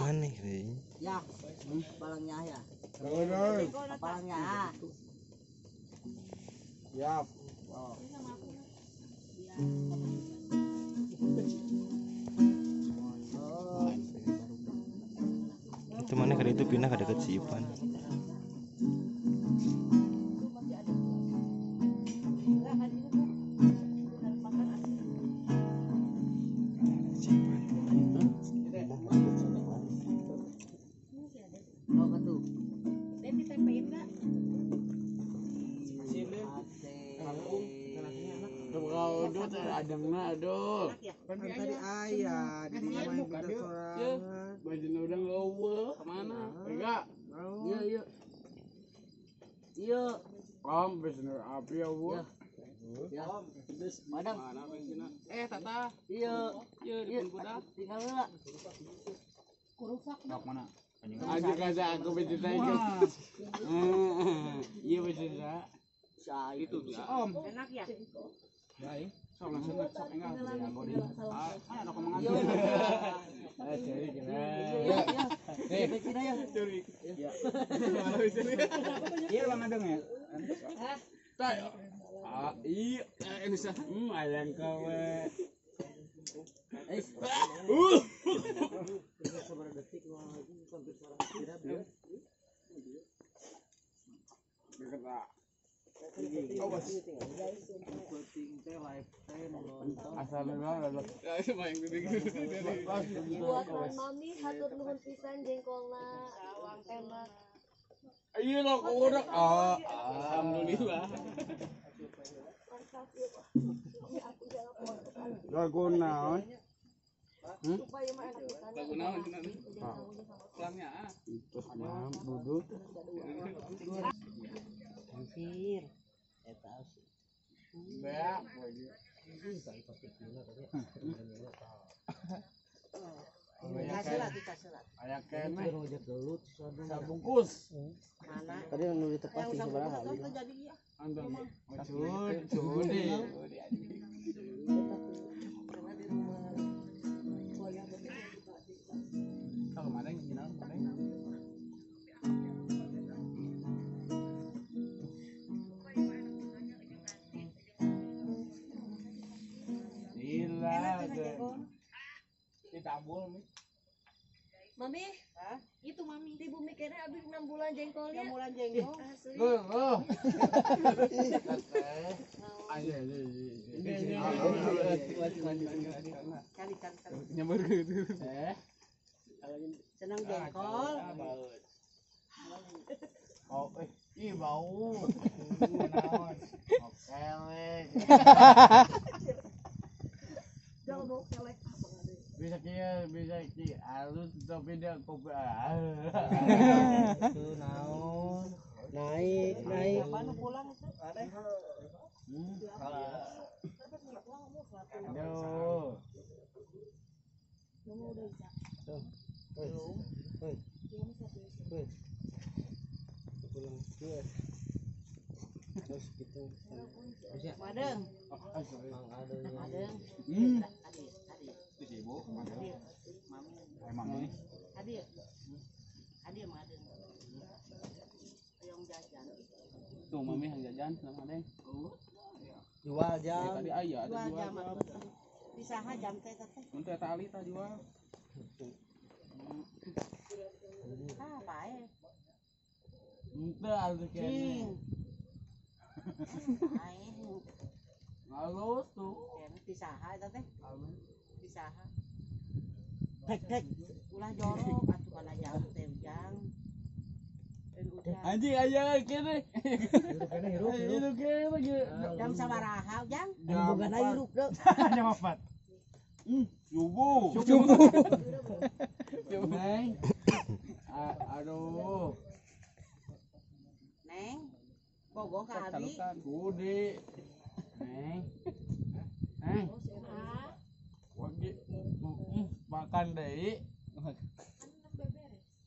Mana nih? Ya, kepalanya ya. Kepalanya. Siap. Itu mana kali itu pindah ke dekat si Ipan. Aduh. Kan tadi ayah di main kita sorangan. Baju udang lowo kemana? Enggak. Iya, iya. Iya. Om bener api ya, Bu. Ya. Madang. Tata. Iya. Iya di kuda. Tinggal heula. Mana? Aja kaza aku bercerita itu. Iya bercerita. Itu Om. Enak ya? Baik. Sok langsung sok enggak. Ada kemangan. Cari kira. Iya, Cina ya. Curi. Iya. Iya Bang Adeng ya. Tay. Iya, ini sah. Ayang kowe. Asal buatan mami hatur nuhun pisan jengkolna enak. Iya lo udah. Alhamdulillah. Lagu naon? Lagu naon pelangnya terus mah duduk. Hampir. Eta sih. Beak. Aya kene. Sabungkus. Mana? Tadi yang nulis tepat di sebelah kali. Antum. Cudi. Kalau mana yang gimana? Ditambul Mi. Mami, itu mami ibu mikirnya habis 6 bulan jengkolnya. 6 bulan jengkol. Asli. Aja. Kali. Nyamber gitu. Senang jengkol. Oh, ih bau. Oke, weh. Jangan mau kelek. Bisa kia halus tapi dia kopi Itu naon? Naik. Mana pulang itu? aduh Pulang dia. Terus gitu. Madeng. Adeng. itu ibu emang ini Adik Madeng. Yang jajan. tuh mami yang jajan sama Deng. Jual jam. Tadi ayah ada Jual jual. jam. Pisaha jam teh teh. Untuk tali ta jual. Pae. Ente ada kene. Pae. Halus tuh. Kene pisaha eta teh. Pisaha. Tek. Ulah jorok atuh kana jam teh jang. Anjing aya kene. Hirup kene lagi. Jam sabaraha jang? Boga na hirup deh. Jam 4. Subuh. Neng. Aduh. Neng. Bogoh ka abi. Budi. Wagi makan deh.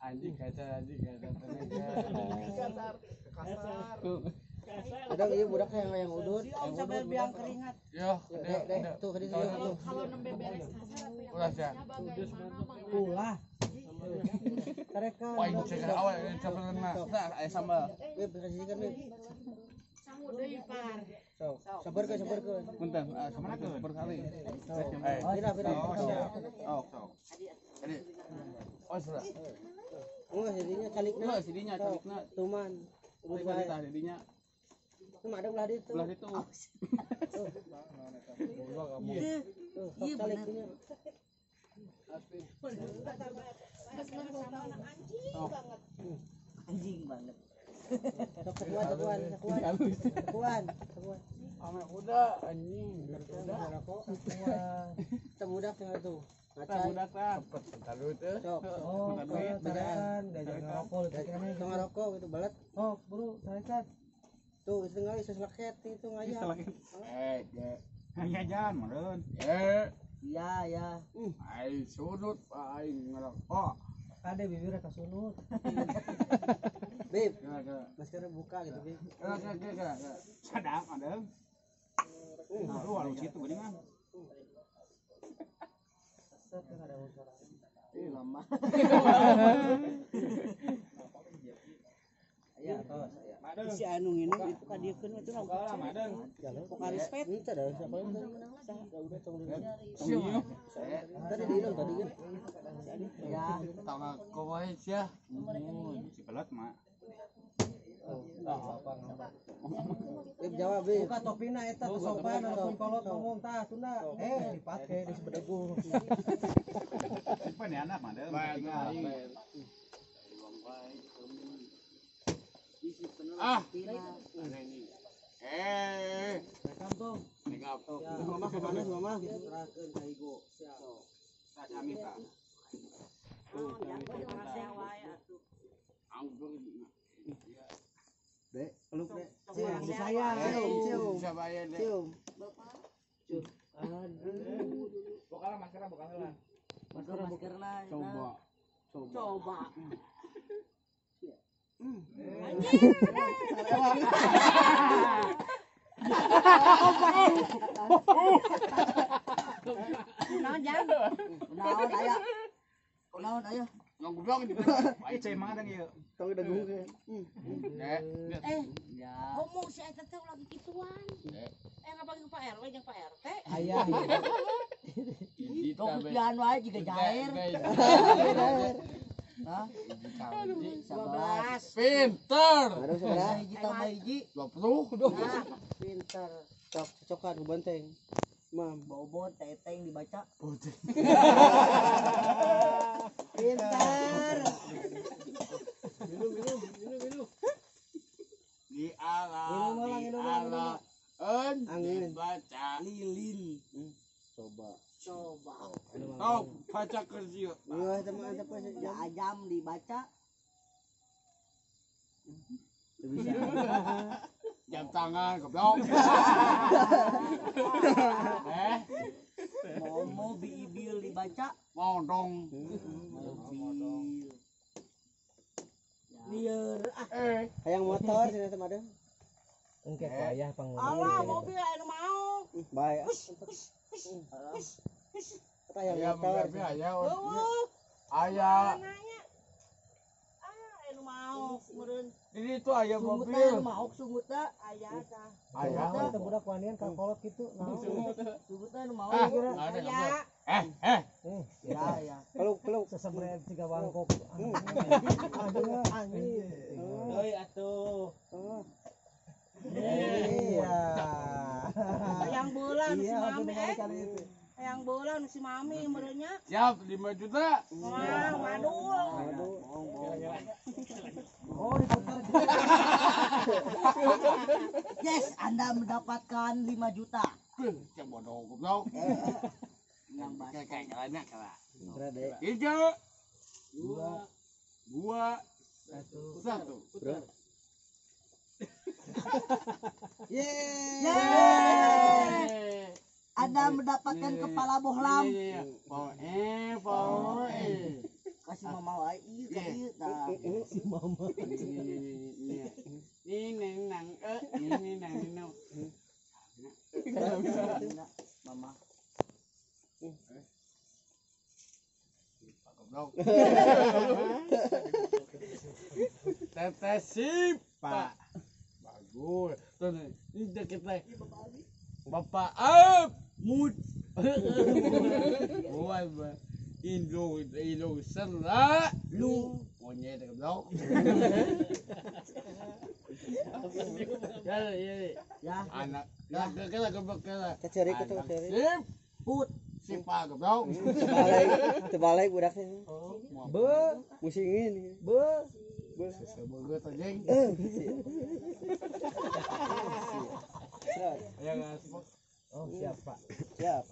Anjing kaca tenaga. Ada iya budak yang udut. Si Om sampai biang keringat. Yo, Dek, tuh tadi tuh. Kalau nembe beres kasar apa yang ulah ya. bagaimana mang Ulah. Mereka. Poin cek awal cepetna. Nah, aya sambal. Beb kasihkan beb. sangu deui par. Sok. Sabar ke. Punten, sabar kali. Oh, pira. Oh, sok. Jadi. Oh, sudah. Enggak jadinya calikna. Nah, sidinya calikna. Tuman. Udah kali tah didinya. Cuma ada belah itu. Belah itu. Iya caliknya. Anjing banget. Sekuan. Anak udah anjing. Kita budak tinggal tuh. Kita budak tah. Cepet talu teh. Sok. Oh, bacaan, diajak ngerokok, diajak ngerokok gitu balet. Oh, buru, saya tuh tinggal seseleket itu ngayah. Jangan meureun. Iya. Ai sudut aing ngerokok. Ada bibirnya kasunut. Bib, maskernya buka gitu, Bib. Sadang ada. Lu walau situ geuningan. Lama. Ya, tos. Si anu ini itu kadiekeun itu lah. Vokalis pet. Itu ada siapa yang udah tong dulu. Tadi di tadi kan. Ya, tangga kowe sia. Si pelat mah. Bib jawab, Bib. Buka topina eta tuh sopan atau kolot ngomong tah tunda. Dipake di sebedegu. Simpen ya anak mah deum. Ah. Kampung. Mama ke mana mama gitu serahkeun ka ibu. Siap. Samita. Dek, peluk dek. Cium, saya. Cium. Sabaya deh. Cium. Bokala maskerna buka heula. Masker lah. Coba. Naon aya? Nggoblok di. Ai cai mah dang ieu. Tong dagung ke. Ngomong si eta teh lagi kituan. Ngabagi Pak RW jeung Pak RT. Ayah. Tong pian wae jiga jair. Hah? 12. Pinter. Aduh saudara. Hiji tambah hiji. 20. Pintar. Cok cocokan ku banteng. Mam, Bobot teteng dibaca. pintar. Minum. Di ala. Minum. Angin. Baca. Lilin. Coba. Kau baca kerja. Wah, teman apa sih? Ajam dibaca. Bisa. Jam tangan goblok. Momo biibil dibaca. Modong. Lieur. Hayang motor sini sama ada. Engke ku ayah pangguna. Allah mobil anu mau. Bae. Hayang Ya motor. aya. Eueuh. Aya. Nanya. Anu mau meureun. Ini tuh aya Sungut mobil. anu mau sungut da aya tah. Aya. Kita budak wanian ka kolot kitu. Sungut anu mau. Ada. Ya. Peluk sesebret siga bangkok. Aduh anjing. Euy atuh. Iya. Hayang bola nu si mami Hayang bola nu si mami meureunnya. Siap 5 juta. Wah, waduh. Oh, diputar. Yes, Anda mendapatkan 5 juta. Cek bodoh goblok. Yang bahasa Kayak kalanya kala. Berade. 3 2 1. Yeay. Yeay. Adam mendapatkan kepala bohlam. Poe. Kasih mama wae ieu ka ieu tah. Si mama. Ini nang Mama. Tetes sip, Pak. Bagus. Tuh, ini kita. Bapak mut. Buat Indo serla lu. Monyet ke blok. Ya. Anak. Kala goblok kala. Keceri ke tuh keceri. Sip. Put. Sip Pak goblok. Terbalik budaknya. Be, musingin. Be. Semoga tajeng. Ya ngasih. Oh, siap, Pak. Siap.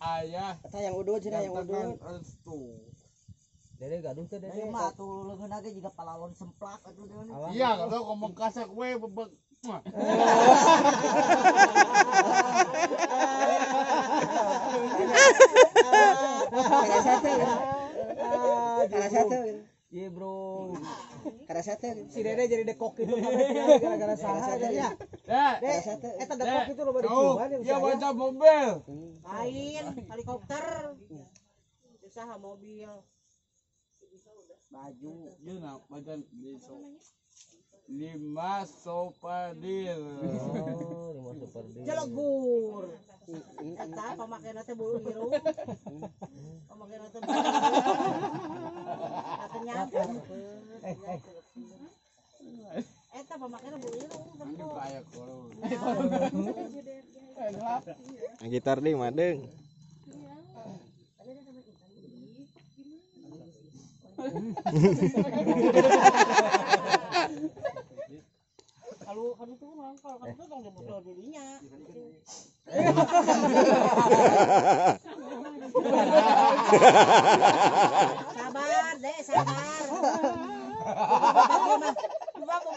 Ayah. Kata yang udut sih yang udut. Restu. Dede gaduh teh Dari dede. mah tuh leungeun ge jiga palalon semplak atuh deun. Iya, kalau ngomong kasar gue bebek. Karasa teh. Karasa teh. Iya, Bro. Karasa teh. Si Dede jadi dekok itu gara-gara saha ya. Karasa teh. Eta dekok itu lo bari ciuman yang Iya, baca mobil. Lain helikopter. Usaha mobil. Baju. Juna baca besok. 5 sopadil. Oh, 5 super deal. Jelegur. Eta pamakena teh bulu irung. Pamakena teh bulu. Katanya. Eta pamakena bulu irung. Ini kayak korun. Gitar ding madeng. Kalau tuh mangkal, kalau tuh tong dibodol dirinya. Sabar, Dek, sabar.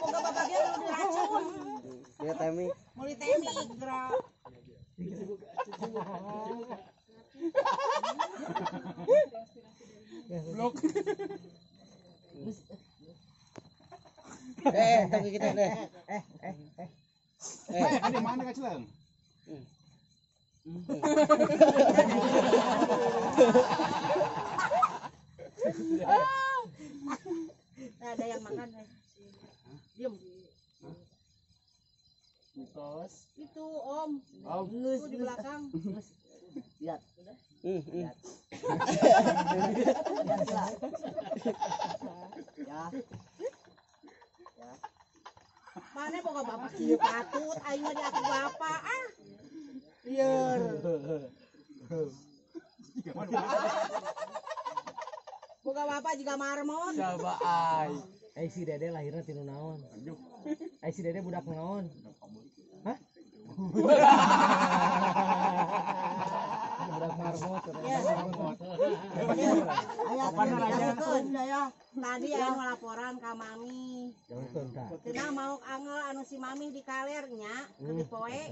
Boga babagia nu diracun. Ya temi. Meuli temik gerak. Blok. Tunggu kita deh. Ada mana kacang? Ada yang makan, Diam. Mitos. Itu Om. Om. Itu di belakang. Lihat. Lihat. Ya. Ya. Mana boga bapak kieu patut aing mah diaku bapak ah. Lieur. Boga bapak juga marmot. Coba ai. Si Dede lahirnya tinu naon? Si Dede budak naon? Hah? Budak marmot. Ya. Aya ya. Tadi aya laporan ka Mami. Jangan Kak. Cenah mau angel anu si Mami di kalernya keur dipoe.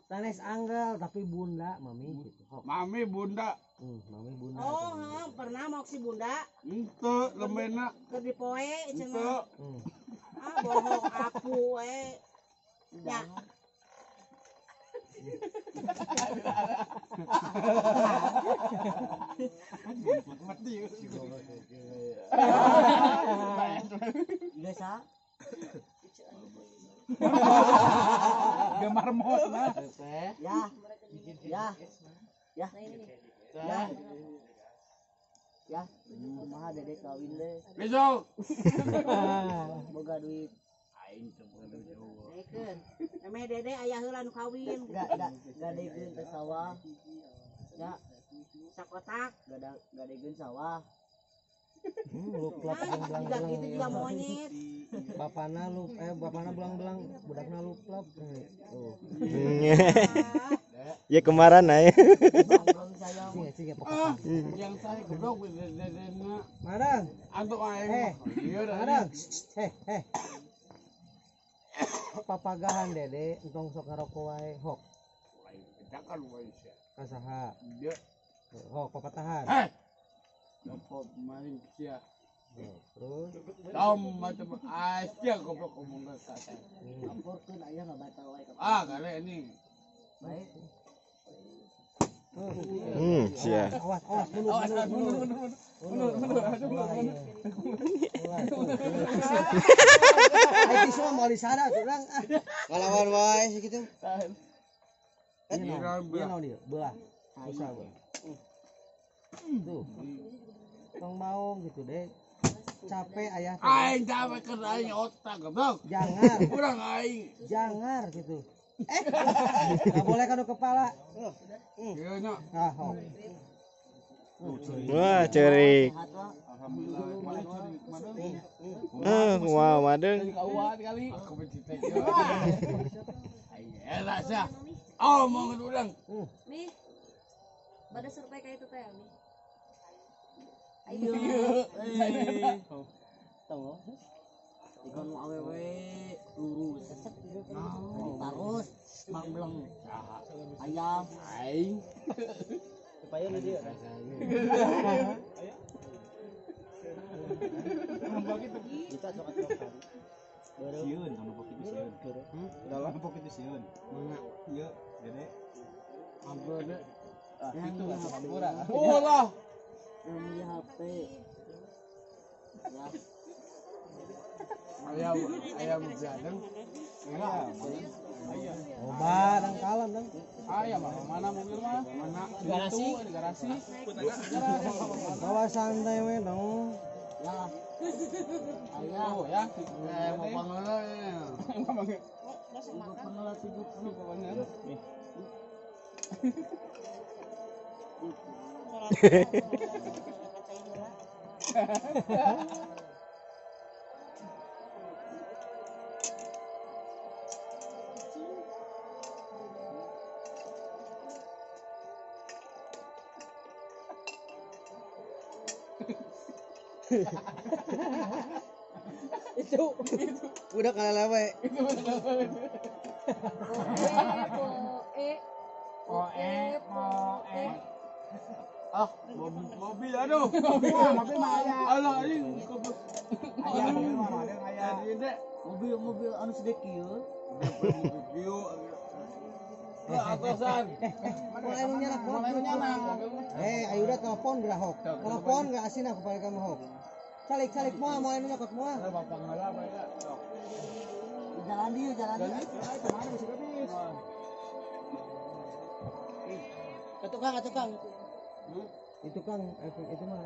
Sanes anggal tapi bunda mami gitu. Mami bunda. Mami bunda. Oh, pernah mau si bunda Ente lembena. keur dipoe Ente. cenah. Ah, bohong aku we. Ya. Biasa. Gemar mot lah. Ya. Ya. Ya. Ya. Ya. Kumaha Dede kawin deh. Besok. Boga duit. Aing teu boga duit. Dekeun. Emeh Dede aya heula nu kawin. Gadegeun teh sawah. Ya. Sakotak. Gadegeun sawah. Luplap juga gitu juga monyet. Bapana belang-belang, budakna luplap. Tuh. Ya kemarin aja. Singa Ah, yang saya goblok dedena. Madang. Antuk aing. Iya dah. Madang. papagahan dede entong sok ngarokok wae hok Jangan wae sia. kasaha Dia hok papatahan dapat maling sia. terus Macam asia goblok ngomong ke kata. laporkeun aya mah batal wae Kali ini. baik Sia. awas mundur ai semua mau disana urang Ngalawan wae segitu. Iya naon dia belah susah belah tuh tong mau gitu deh capek ayah teh. Aing capek keur aing otak goblok. jangar Kurang aing. jangar gitu nggak boleh kanu kepala Ieu nya. ah hok Wah, cerik. Alhamdulillah. Kumaha madeng. Aku mencintai dia. Ayolah sia. Oh, mau ngeulang. Mi. Pada survei kayak itu teh, Mi. Ayo. tahu ikan awewe lurus tarus mangleng ayam Aing. supaya dia kita cokat-cokat Sieun kan pok itu sieun. Dalam pok itu sieun. mana Ieu gede. Ambon. itu lah Oh lah. yang di HP ya Ayam jadeng. Enggak. obat dan kalem dan Ayam mana mobil mah? Mana? Garasi. Garasi. bawa santai we dong ya ayah Oh ya. Mau panggil. pengelola 70 itu Udah kalah we. Mobil aduh. Mobil mah aya. Alah anjing. Aya mobil mah ada aya. mobil anu sedek kieu Mobil. Atasan. mulai nu nyana ayo udah telepon gerahok telepon gak asin aku pakai kamu hok calik moal mau anu nyokot moal Bapak ngala bae. jalan dia ke tukang itu mah